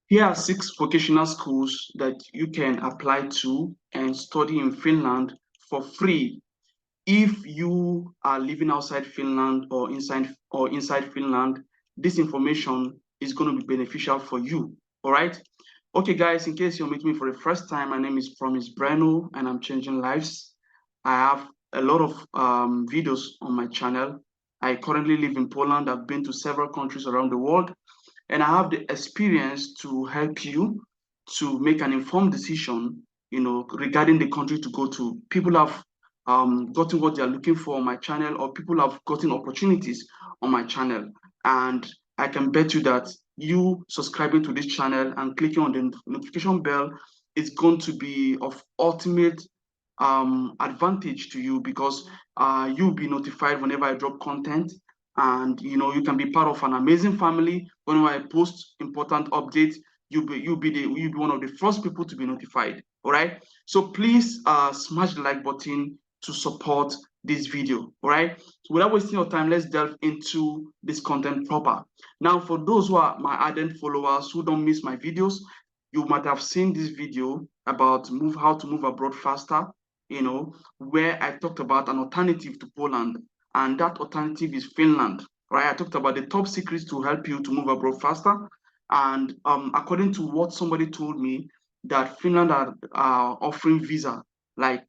Here are six vocational schools that you can apply to and study in Finland for free. If you are living outside Finland or inside Finland, this information is going to be beneficial for you. All right. Okay, guys, in case you're meeting me for the first time, my name is Breno and I'm changing lives. I have a lot of videos on my channel. I currently live in Poland. I've been to several countries around the world, and I have the experience to help you to make an informed decision, regarding the country to go to. People have gotten what they are looking for on my channel, or people have gotten opportunities on my channel. And I can bet you that you subscribing to this channel and clicking on the notification bell is going to be of ultimate advantage to you, because you'll be notified whenever I drop content, and you can be part of an amazing family. Whenever I post important updates, you'll be one of the first people to be notified. All right. So please smash the like button to support this video. All right. So without wasting your time, let's delve into this content proper. Now, for those who are my ardent followers who don't miss my videos, you might have seen this video about how to move abroad faster, where I talked about an alternative to Poland, and that alternative is Finland, right? I talked about the top secrets to help you to move abroad faster. And according to what somebody told me, that Finland are offering visa, like,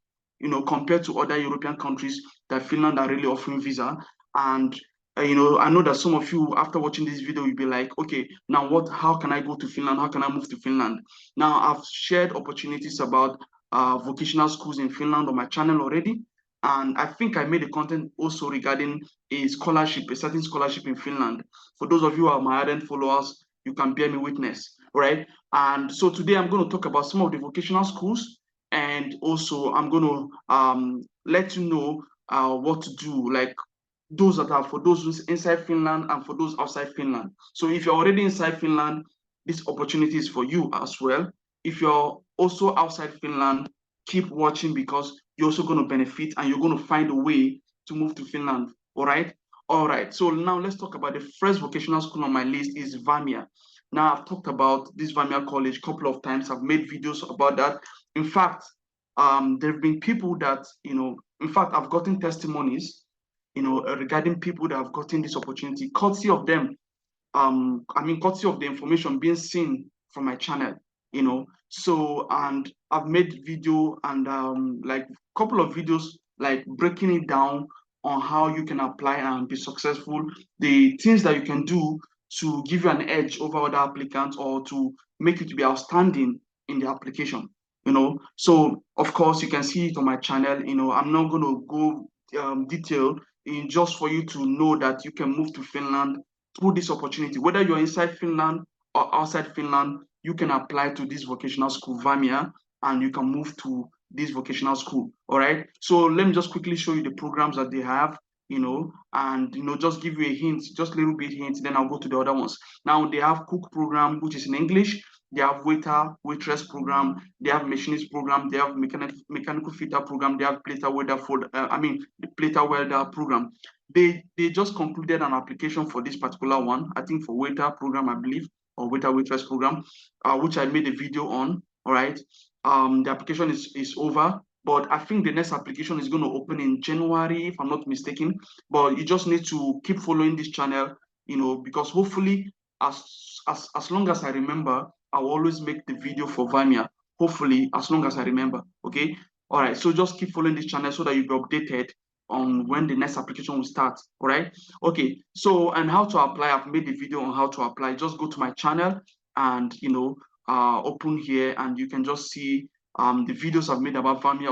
compared to other European countries, that Finland are really offering visa. And I know that some of you, after watching this video, you'll be like, okay, now how can I go to Finland? How can I move to Finland? Now, I've shared opportunities about vocational schools in Finland on my channel already. And I think I made a content also regarding a certain scholarship in Finland. For those of you who are my ardent followers, you can bear me witness, right? And so today I'm going to talk about some of the vocational schools, and also I'm going to let you know what to do, like those that are for those who's inside Finland and for those outside Finland. So if you're already inside Finland, this opportunity is for you as well. If you're also outside Finland, keep watching, because you're also going to benefit and you're going to find a way to move to Finland. All right. All right. So now let's talk about the first vocational school on my list is Varia. Now, I've talked about this Vermeer College a couple of times. I've made videos about that. In fact, there have been people that, in fact, I've gotten testimonies, regarding people that have gotten this opportunity, courtesy of them. Courtesy of the information being seen from my channel, So, and I've made video and like a couple of videos, like breaking it down on how you can apply and be successful, the things that you can do to give you an edge over other applicants, or to make you to be outstanding in the application. So of course you can see it on my channel. I'm not going to go detail in, just for you to know that you can move to Finland through this opportunity. Whether you're inside Finland or outside Finland, you can apply to this vocational school, Vamia, and you can move to this vocational school. All right. So let me just quickly show you the programs that they have, and just give you a hint, just a little bit hint, then I'll go to the other ones. Now they have cook program, which is in English. They have waitress program. They have machinist program. They have mechanical fitter program. They have plater welder the plater welder program. They just concluded an application for this particular one. I think for waiter program, I believe, or waiter waitress program, which I made a video on. All right. The application is over, but I think the next application is going to open in January, if I'm not mistaken. But you just need to keep following this channel, because hopefully, as long as I remember, I'll always make the video for Vimea. Hopefully, as long as I remember. Okay. All right. So just keep following this channel so that you'll be updated on when the next application will start. All right. Okay. So, and how to apply, I've made a video on how to apply. Just go to my channel and open here, and you can just see the videos I've made about Vimea,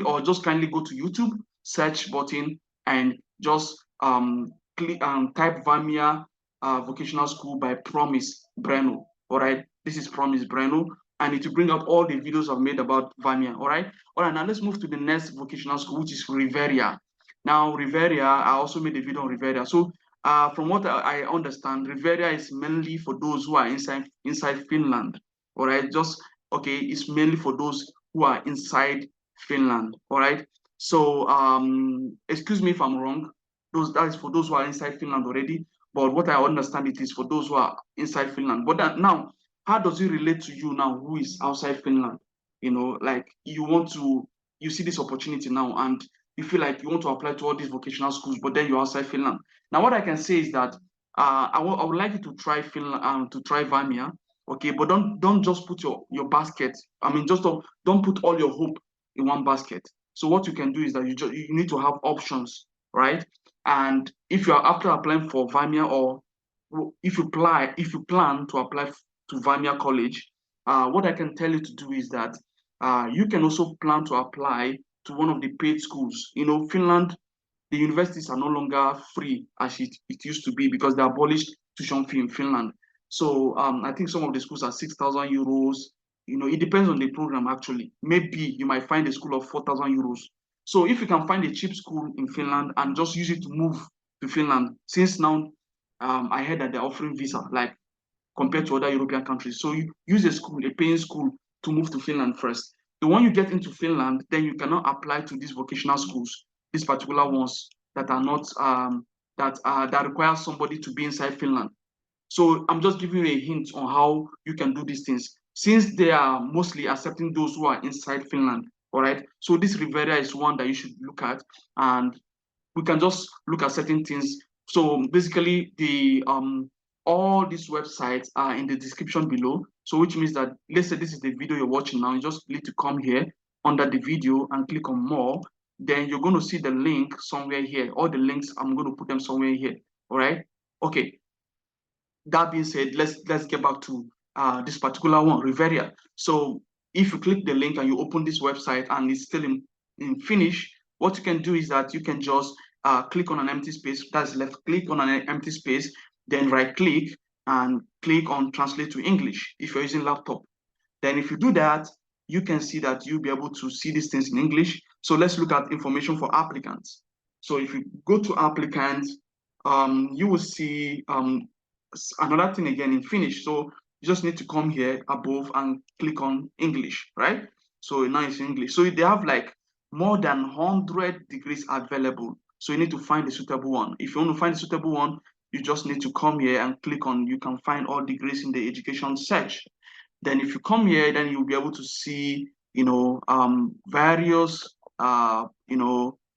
or just kindly go to YouTube, search button, and just type Vimea vocational school by Promise Breno. All right, this is Promise Breno, and it will bring out all the videos I've made about Vimea. All right, now let's move to the next vocational school, which is Riveria. Now, Riveria, I also made a video on Riveria. So, from what I understand, Riveria is mainly for those who are inside Finland. All right, it's mainly for those who are inside Finland. All right. So, excuse me if I'm wrong. That is for those who are inside Finland already. But what I understand, it is for those who are inside Finland. But now, how does it relate to you now who is outside Finland? Like you see this opportunity now and you feel like you want to apply to all these vocational schools, but then you're outside Finland. Now, what I can say is that I would like you to try Finland, to try Vamia, okay? But don't just put your basket. I mean, just don't put all your hope in one basket. So what you can do is that you need to have options, right? And if you are after applying for Vamia, or if you plan to apply to Vermeer College, what I can tell you to do is that you can also plan to apply to one of the paid schools. Finland, the universities are no longer free as it used to be because they abolished tuition fee in Finland. So I think some of the schools are 6,000 euros. It depends on the program actually. Maybe you might find a school of 4,000 euros. So if you can find a cheap school in Finland and just use it to move to Finland, since now I heard that they're offering visa, like compared to other European countries. So you use a paying school to move to Finland first. The one you get into Finland, then you cannot apply to these vocational schools, these particular ones that are not that require somebody to be inside Finland. So I'm just giving you a hint on how you can do these things, since they are mostly accepting those who are inside Finland. All right. So this Riveria is one that you should look at, and we can just look at certain things. So basically, all these websites are in the description below. So which means that, let's say this is the video you're watching now, you just need to come here under the video and click on more. Then you're going to see the link somewhere here. All the links, I'm going to put them somewhere here. All right. Okay. That being said, let's get back to this particular one, Riveria. So if you click the link and you open this website and it's still in Finnish, what you can do is that you can just click on an empty space. That's left click on an empty space, then right click and click on translate to English if you're using laptop. Then if you do that, you can see that you'll be able to see these things in English. So let's look at information for applicants. So if you go to applicants, you will see another thing again in Finnish. So you just need to come here above and click on English, right? So now it's English. So they have like more than 100 degrees available. So you need to find a suitable one. If you want to find a suitable one, you just need to come here and click on, you can find all degrees in the education search. Then if you come here, then you'll be able to see, various,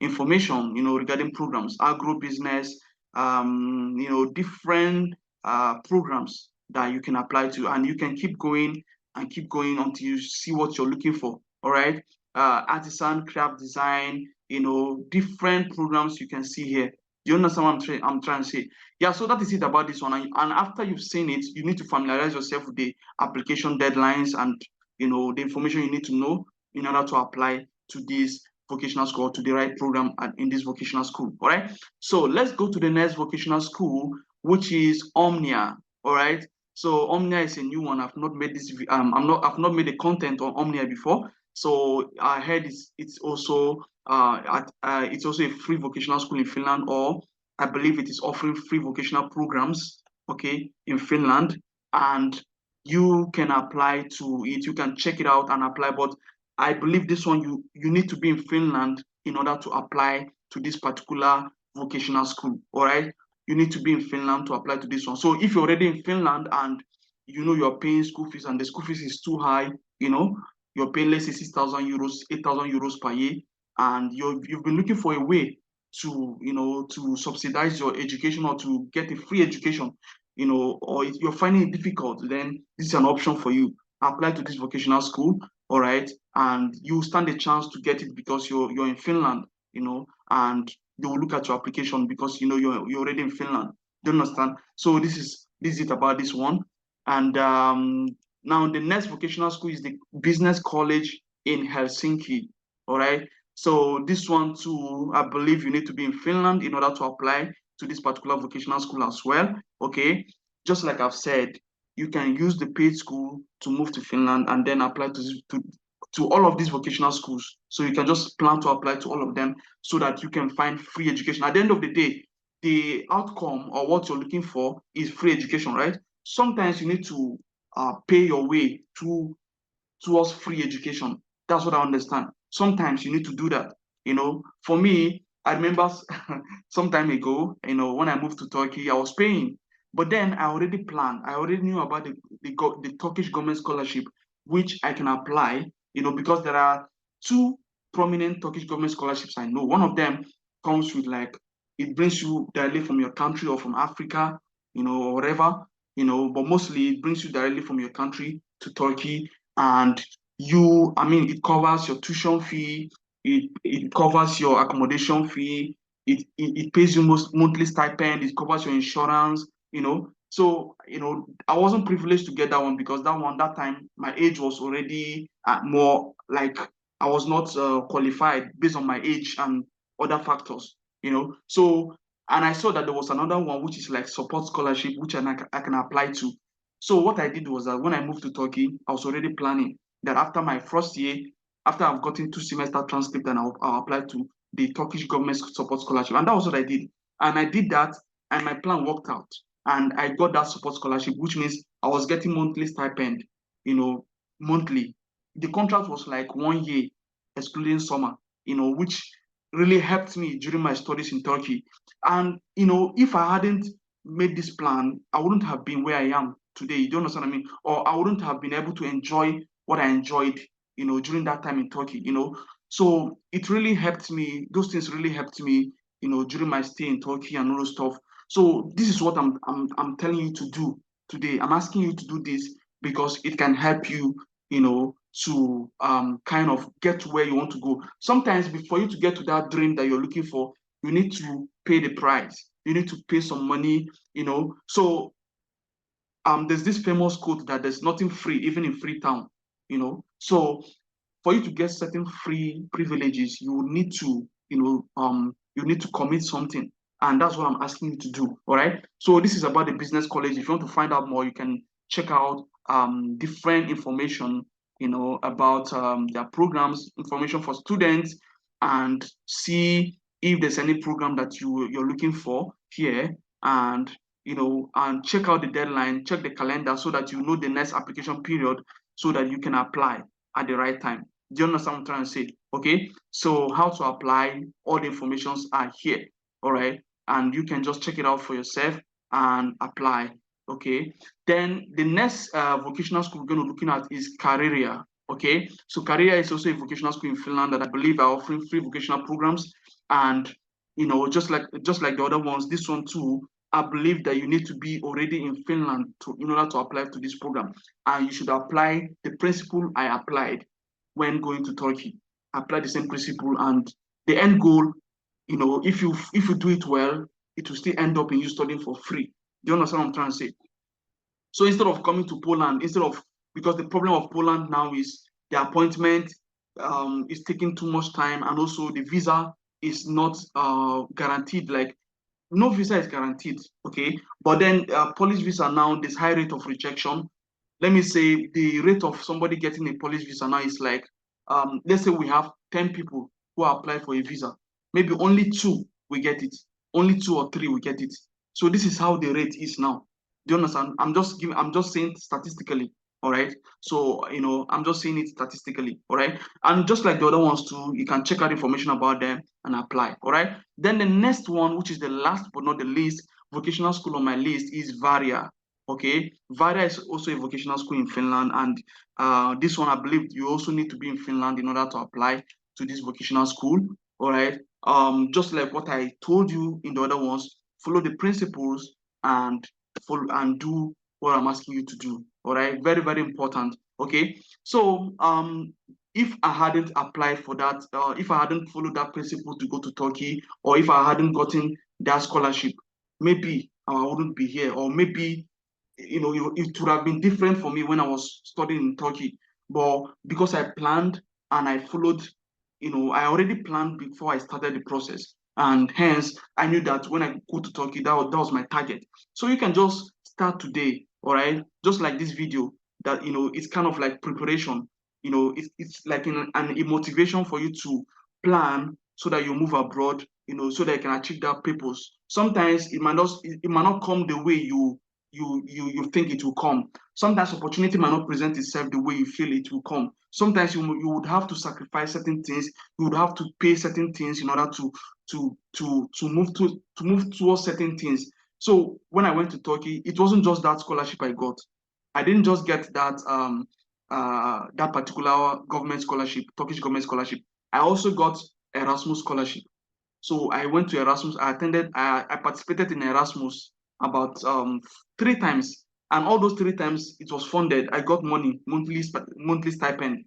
information, regarding programs, agro business, different programs that you can apply to, and you can keep going and keep going until you see what you're looking for. All right. Artisan, craft design, different programs you can see here. Do you understand what I'm trying to say? Yeah, so that is it about this one. And after you've seen it, you need to familiarize yourself with the application deadlines and the information you need to know in order to apply to this vocational school, to the right program in this vocational school. All right. So let's go to the next vocational school, which is Omnia. All right. So Omnia is a new one. I've not made this. I've not made a content on Omnia before. So I heard it's also it's also a free vocational school in Finland, or I believe it is offering free vocational programs, okay, in Finland, and you can apply to it. You can check it out and apply. But I believe this one you need to be in Finland in order to apply to this particular vocational school. All right, you need to be in Finland to apply to this one. So if you're already in Finland and you're paying school fees and the school fees is too high, you're paying, let's say, 6,000 euros, 8,000 euros per year, and you've been looking for a way to subsidize your education or to get a free education, or you're finding it difficult, then this is an option for you. Apply to this vocational school, all right, and you stand a chance to get it because you're in Finland, and they will look at your application because you're already in Finland. Do you understand? So this is it about this one. And now the next vocational school is the business college in Helsinki. All right. So this one too, I believe you need to be in Finland in order to apply to this particular vocational school as well. Okay. Just like I've said, you can use the paid school to move to Finland and then apply to all of these vocational schools. So you can just plan to apply to all of them so that you can find free education. At the end of the day, the outcome or what you're looking for is free education, right? Sometimes you need to pay your way towards free education. That's what I understand. Sometimes you need to do that. For me, I remember some time ago, when I moved to Turkey, I was paying. But then I already planned. I already knew about the Turkish government scholarship, which I can apply. Because there are two prominent Turkish government scholarships I know. One of them comes with like it brings you directly from your country or from Africa, or wherever, but mostly it brings you directly from your country to Turkey. And it covers your tuition fee, it covers your accommodation fee, it pays you most monthly stipend, it covers your insurance, So, I wasn't privileged to get that one because that time, my age was already more like I was not qualified based on my age and other factors, So, and I saw that there was another one which is like support scholarship, which I can apply to. So what I did was that when I moved to Turkey, I was already planning that after my first year, after I've gotten 2 semester transcript, and I'll apply to the Turkish government support scholarship. And that was what I did. And I did that, and my plan worked out. And I got that support scholarship, which means I was getting monthly stipend, monthly. The contract was like 1 year, excluding summer, which really helped me during my studies in Turkey. And, if I hadn't made this plan, I wouldn't have been where I am today. You don't understand what I mean? Or I wouldn't have been able to enjoy what I enjoyed, during that time in Turkey, So it really helped me. Those things really helped me, during my stay in Turkey and all those stuff. So this is what I'm telling you to do today. I'm asking you to do this because it can help you, to kind of get to where you want to go. Sometimes before you to get to that dream that you're looking for, you need to pay the price. You need to pay some money, So there's this famous quote that there's nothing free, even in Freetown, So for you to get certain free privileges, you need to commit something. And that's what I'm asking you to do. All right. So this is about the business college. If you want to find out more, you can check out different information, about their programs, information for students, and see if there's any program that you're looking for here. And and check out the deadline, check the calendar so that you know the next application period so that you can apply at the right time. Do you understand what I'm trying to say? Okay. So how to apply, all the informations are here. All right. And you can just check it out for yourself and apply. Okay. Then the next vocational school we're going to be looking at is Riveria. Okay. So Riveria is also a vocational school in Finland that I believe are offering free vocational programs. And just like the other ones, this one too, I believe that you need to be already in Finland in order to apply to this program. And you should apply the principle I applied when going to Turkey. Apply the same principle, and the end goal, if you do it well, it will still end up in you studying for free. Do you understand what I'm trying to say? So instead of coming to Poland, because the problem of Poland now is the appointment is taking too much time, and also the visa is not guaranteed. Like no visa is guaranteed, okay? But then police visa now, there's high rate of rejection. Let me say the rate of somebody getting a police visa now is like, let's say we have 10 people who apply for a visa. Maybe only two will get it. Only two or three will get it. So this is how the rate is now. Do you understand? I'm just saying statistically, all right? So, I'm just saying it statistically, all right? And just like the other ones too, you can check out information about them and apply, all right? Then the next one, which is the last but not the least, vocational school on my list is Varia. Okay, Varia is also a vocational school in Finland, and this one I believe you also need to be in Finland in order to apply to this vocational school. All right, just like what I told you in the other ones, follow the principles and follow and do what I'm asking you to do. All right, very very important. Okay, so if I hadn't applied for that, if I hadn't followed that principle to go to Turkey, or if I hadn't gotten that scholarship, maybe I wouldn't be here, or maybe it would have been different for me when I was studying in Turkey. But because I planned and I followed, I already planned before I started the process. And hence, I knew that when I go to Turkey, that was my target. So you can just start today, all right? Just like this video, that, it's kind of like preparation. It's like a motivation for you to plan so that you move abroad, so that you can achieve that purpose. Sometimes it might not come the way you think it will come. Sometimes opportunity might not present itself the way you feel it will come. Sometimes you would have to sacrifice certain things. You would have to pay certain things in order to move towards certain things. So when I went to Turkey, it wasn't just that scholarship I got. I didn't just get that particular government scholarship, Turkish government scholarship. I also got Erasmus scholarship. So I went to Erasmus. I participated in Erasmus about 3 times, and all those 3 times it was funded. I got money, monthly stipend.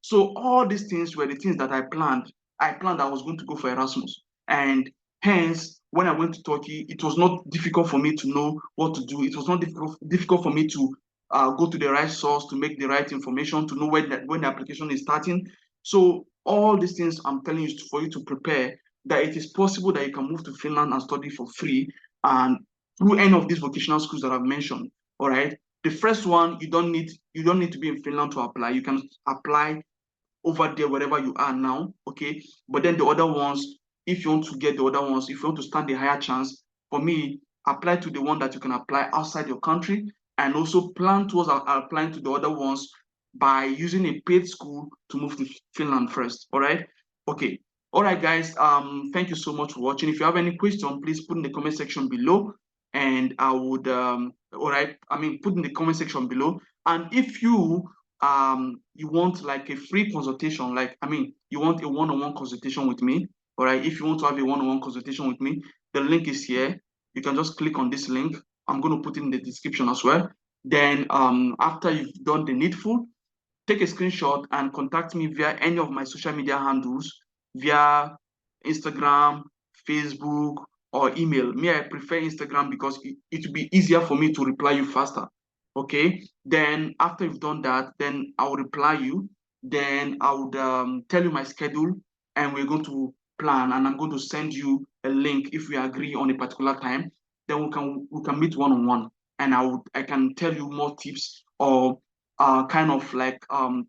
So all these things were the things that I planned. I planned I was going to go for Erasmus, and hence when I went to Turkey, it was not difficult for me to know what to do. It was not difficult for me to go to the right source, to make the right information, to know when the application is starting. So all these things I'm telling you is for you to prepare, that it is possible that you can move to Finland and study for free, and through any of these vocational schools that I've mentioned. All right. The first one, you don't need to be in Finland to apply. You can apply over there wherever you are now. Okay. But then the other ones, if you want to get the other ones, if you want to stand a higher chance, for me, apply to the one that you can apply outside your country, and also plan towards applying to the other ones by using a paid school to move to Finland first. All right. Okay. All right, guys. Thank you so much for watching. If you have any question, please put in the comment section below, and I would all right. Put in the comment section below. And if you want like a free consultation, you want a one-on-one consultation with me, all right? If you want to have a one-on-one consultation with me, the link is here. You can just click on this link. I'm going to put it in the description as well. Then after you've done the needful, take a screenshot and contact me via any of my social media handles, via Instagram, Facebook, or email. Me, I prefer Instagram because it will be easier for me to reply you faster. Okay. Then after you've done that, then I will reply you. Then I would tell you my schedule, and we're going to plan. And I'm going to send you a link if we agree on a particular time. Then we can meet one on one, and I can tell you more tips, or kind of like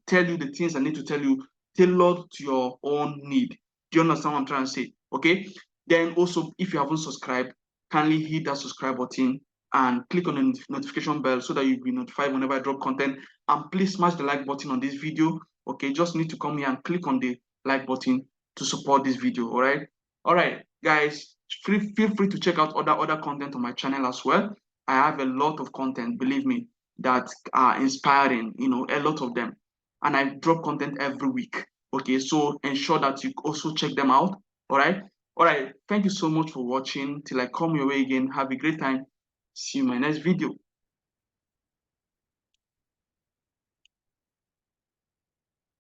tell you the things I need to tell you, tailored to your own need. Do you understand what I'm trying to say? Okay. Then also, if you haven't subscribed, kindly hit that subscribe button and click on the notification bell so that you'll be notified whenever I drop content. And please smash the like button on this video. Okay, just need to come here and click on the like button to support this video. All right, guys. Feel free to check out other content on my channel as well. I have a lot of content, believe me, that are inspiring, a lot of them. And I drop content every week. Okay, so ensure that you also check them out. All right. All right. Thank you so much for watching. Till I come your way again, have a great time. See you in my next video.